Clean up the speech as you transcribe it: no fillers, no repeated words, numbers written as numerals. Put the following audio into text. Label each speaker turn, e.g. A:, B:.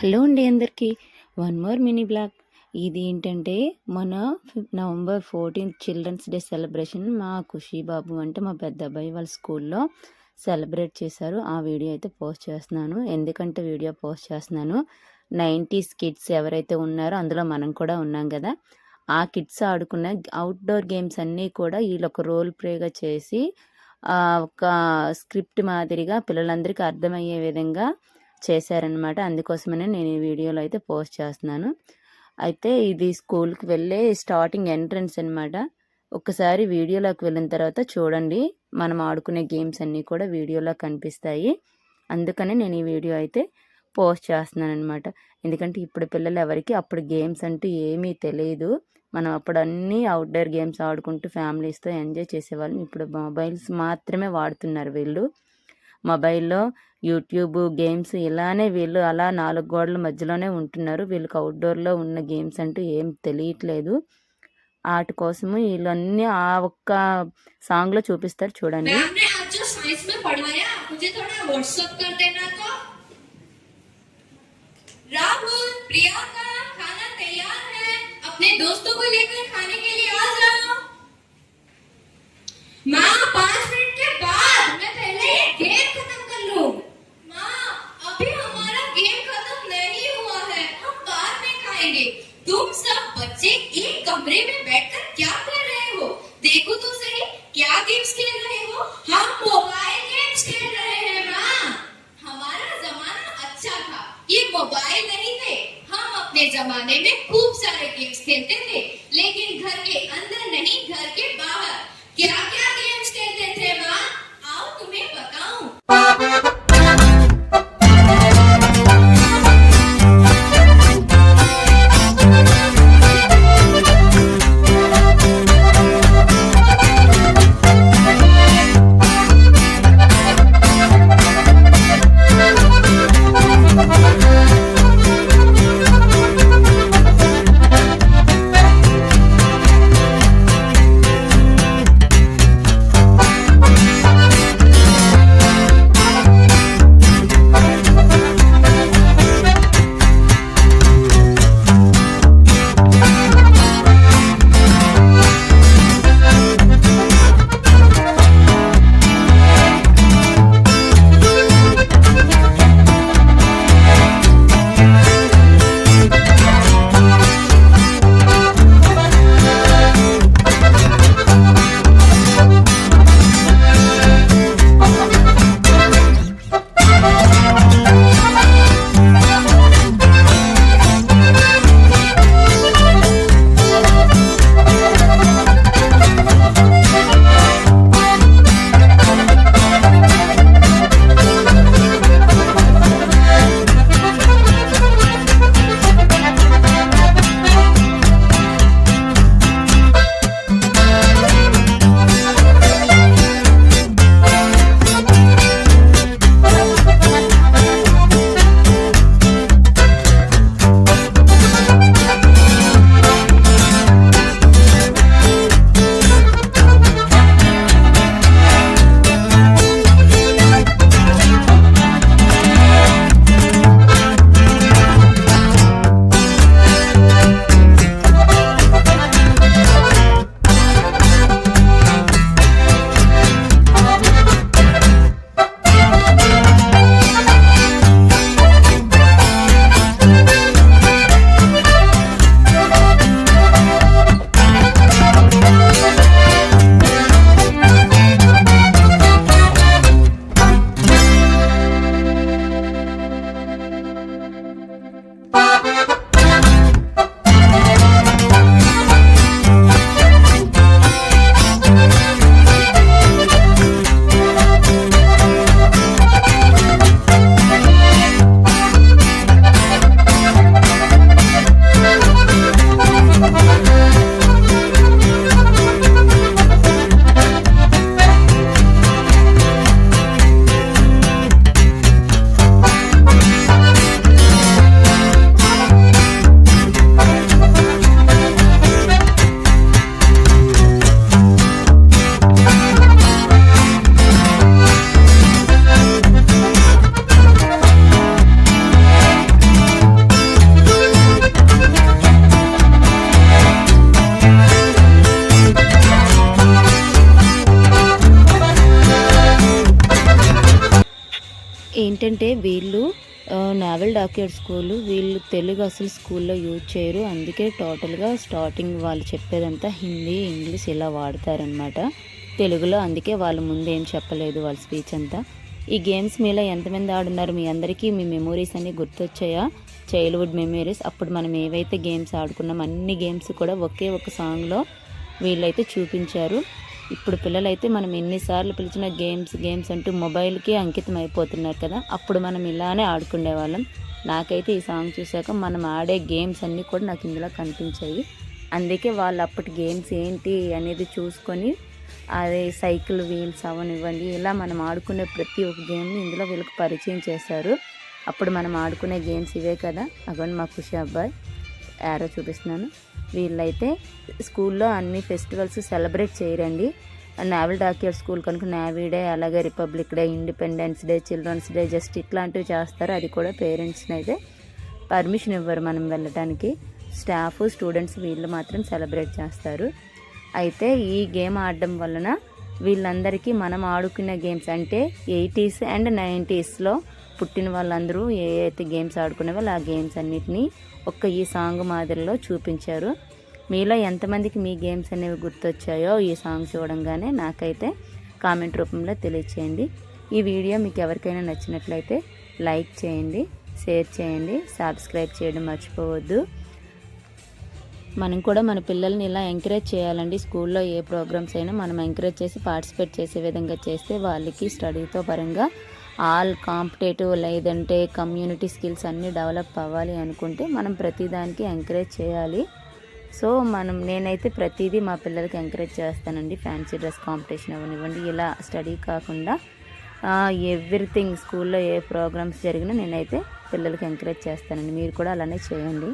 A: Hello అండి అందరికీ. One more mini blog. ఇది ఏంటంటే మన November 14th children's day celebration మా ఖుషీ బాబు అంటే మా పెద్ద అబ్బాయి వాళ్ళ స్కూల్లో సెలబ్రేట్ చేశారు. ఆ వీడియో అయితే పోస్ట్ చేస్తున్నాను. ఎందుకంటే వీడియో పోస్ట్ చేస్తున్నాను 90s కిడ్స్ ఎవరైతే ఉన్నారో అందులో మనం కూడా ఉన్నాం కదా. ఆ కిడ్స్ ఆడుకున్న అవుట్డోర్ గేమ్స్ అన్నీ కూడా వీళ్ళు ఒక రోల్ ప్లేగా చేసి ఒక స్క్రిప్ట్ మాదిరిగా పిల్లలందరికీ అర్థమయ్యే విధంగా చేశారనమాట. అందుకోసమనే నేను ఈ వీడియోలో అయితే పోస్ట్ చేస్తున్నాను. అయితే ఇది స్కూల్కి వెళ్ళే స్టార్టింగ్ ఎంట్రన్స్ అనమాట. ఒక్కసారి వీడియోలోకి వెళ్ళిన తర్వాత చూడండి, మనం ఆడుకునే గేమ్స్ అన్నీ కూడా వీడియోలో కనిపిస్తాయి. అందుకనే నేను ఈ వీడియో అయితే పోస్ట్ చేస్తున్నాను అనమాట. ఎందుకంటే ఇప్పుడు పిల్లలు ఎవరికి అప్పుడు గేమ్స్ అంటూ ఏమీ తెలియదు. మనం అప్పుడు అన్నీ అవుట్డోర్ గేమ్స్ ఆడుకుంటూ ఫ్యామిలీస్తో ఎంజాయ్ చేసేవాళ్ళం. ఇప్పుడు మొబైల్స్ మాత్రమే వాడుతున్నారు వీళ్ళు. మొబైల్లో యూట్యూబ్ గేమ్స్ ఇలానే వీళ్ళు అలా 4 గోడల మధ్యలోనే ఉంటున్నారు. వీళ్ళకి అవుట్డోర్లో ఉన్న గేమ్స్ అంటూ ఏం తెలియట్లేదు. వాటి కోసము వీళ్ళన్నీ ఆ ఒక్క సాంగ్లో చూపిస్తారు చూడండి.
B: राहुल, प्रियंका, खाना तैयार है। अपने दोस्तों को लेकर खाने के लिए आ जाओ। माँ 5 मिनट के बाद मैं पहले ये गेम खत्म कर लूं। माँ अभी हमारा गेम खत्म नहीं हुआ है, हम बाद में खाएंगे। तुम सब बच्चे एक कमरे में बैठकर क्या कर रहे हो? देखो तो सही, क्या गेम्स खेल रहे हो? हम मोबाइल गेम्स खेल रहे हैं। माँ हमारा जमाना अच्छा था, ये मोबाइल नहीं थे। हम अपने जमाने में खूब सारे गेम्स खेलते थे, लेकिन घर के अंदर नहीं, घर के बाहर। क्या क्या गेम्स खेलते थे माँ? आओ तुम्हें बताऊं।
A: ఏంటంటే వీళ్ళు నావెల్ డాక్యార్డ్ స్కూలు, వీళ్ళు తెలుగు అసలు స్కూల్లో యూజ్ చేయరు. అందుకే టోటల్గా స్టార్టింగ్ వాళ్ళు చెప్పేదంతా హిందీ, ఇంగ్లీష్ ఇలా వాడతారనమాట తెలుగులో. అందుకే వాళ్ళు ముందు ఏం చెప్పలేదు వాళ్ళ స్పీచ్ అంతా. ఈ గేమ్స్ మీలో ఎంతమంది ఆడున్నారు? మీ అందరికీ మీ మెమోరీస్ అన్నీ గుర్తొచ్చాయా? Childhood memories. అప్పుడు మనం ఏవైతే గేమ్స్ ఆడుకున్నాం అన్ని గేమ్స్ కూడా ఒకే ఒక సాంగ్లో వీళ్ళైతే చూపించారు. ఇప్పుడు పిల్లలైతే మనం ఎన్నిసార్లు పిలిచిన గేమ్స్ అంటూ మొబైల్కి అంకితం అయిపోతున్నారు కదా. అప్పుడు మనం ఇలానే ఆడుకునే వాళ్ళం. నాకైతే ఈ సాంగ్ చూసాక మనం ఆడే గేమ్స్ అన్నీ కూడా నాకు ఇందులో కనిపించాయి. అందుకే వాళ్ళు అప్పటి గేమ్స్ ఏంటి అనేది చూసుకొని అదే సైకిల్ వీల్స్ అవనివ్వండి, ఇలా మనం ఆడుకునే ప్రతి ఒక్క గేమ్ని ఇందులో వీళ్ళకి పరిచయం చేశారు. అప్పుడు మనం ఆడుకునే గేమ్స్ ఇవే కదా. అగోండి మా ఖుషి అబ్బాయి యారో చూపిస్తున్నాను. వీళ్ళైతే స్కూల్లో అన్ని ఫెస్టివల్స్ సెలబ్రేట్ చేయరండి. నావెల్ డాక్యార్డ్ స్కూల్ కనుక నేవీ డే, అలాగే Republic Day, Independence Day, Children's Day just ఇట్లాంటివి చేస్తారు. అది కూడా పేరెంట్స్ని అయితే పర్మిషన్ ఇవ్వరు మనం వెళ్ళటానికి. స్టాఫ్, స్టూడెంట్స్ వీళ్ళు మాత్రం సెలబ్రేట్ చేస్తారు. అయితే ఈ గేమ్ ఆడడం వలన వీళ్ళందరికీ మనం ఆడుకునే గేమ్స్ అంటే 80s అండ్ 90sలో పుట్టిన వాళ్ళందరూ ఏ అయితే గేమ్స్ ఆడుకునే వాళ్ళు ఆ గేమ్స్ అన్నిటినీ ఈ సాంగ్ మాదిరిలో చూపించారు. మీలో ఎంతమందికి మీ గేమ్స్ అనేవి గుర్తొచ్చాయో ఈ సాంగ్ చూడంగానే నాకైతే కామెంట్ రూపంలో తెలియచేయండి. ఈ వీడియో మీకు ఎవరికైనా నచ్చినట్లయితే లైక్ చేయండి, షేర్ చేయండి, సబ్స్క్రైబ్ చేయడం మర్చిపోవద్దు. మనం కూడా మన పిల్లల్ని ఇలా ఎంకరేజ్ చేయాలండి. స్కూల్లో ఏ ప్రోగ్రామ్స్ అయినా మనం ఎంకరేజ్ చేసి పార్టిసిపేట్ చేసే విధంగా చేస్తే వాళ్ళకి స్టడీతో పరంగా ఆల్ కాంపిటేటివ్ లేదంటే కమ్యూనిటీ స్కిల్స్ అన్నీ డెవలప్ అవ్వాలి అనుకుంటే మనం ప్రతిదానికి ఎంకరేజ్ చేయాలి. సో నేనైతే ప్రతిదీ మా పిల్లలకి ఎంకరేజ్ చేస్తానండి. ఫ్యాన్సీ డ్రెస్ కాంపిటీషన్ అవనివ్వండి, ఇలా స్టడీ కాకుండా ఎవ్రీథింగ్ స్కూల్లో ఏ ప్రోగ్రామ్స్ జరిగినా నేనైతే పిల్లలకి ఎంకరేజ్ చేస్తానండి. మీరు కూడా అలానే చేయండి.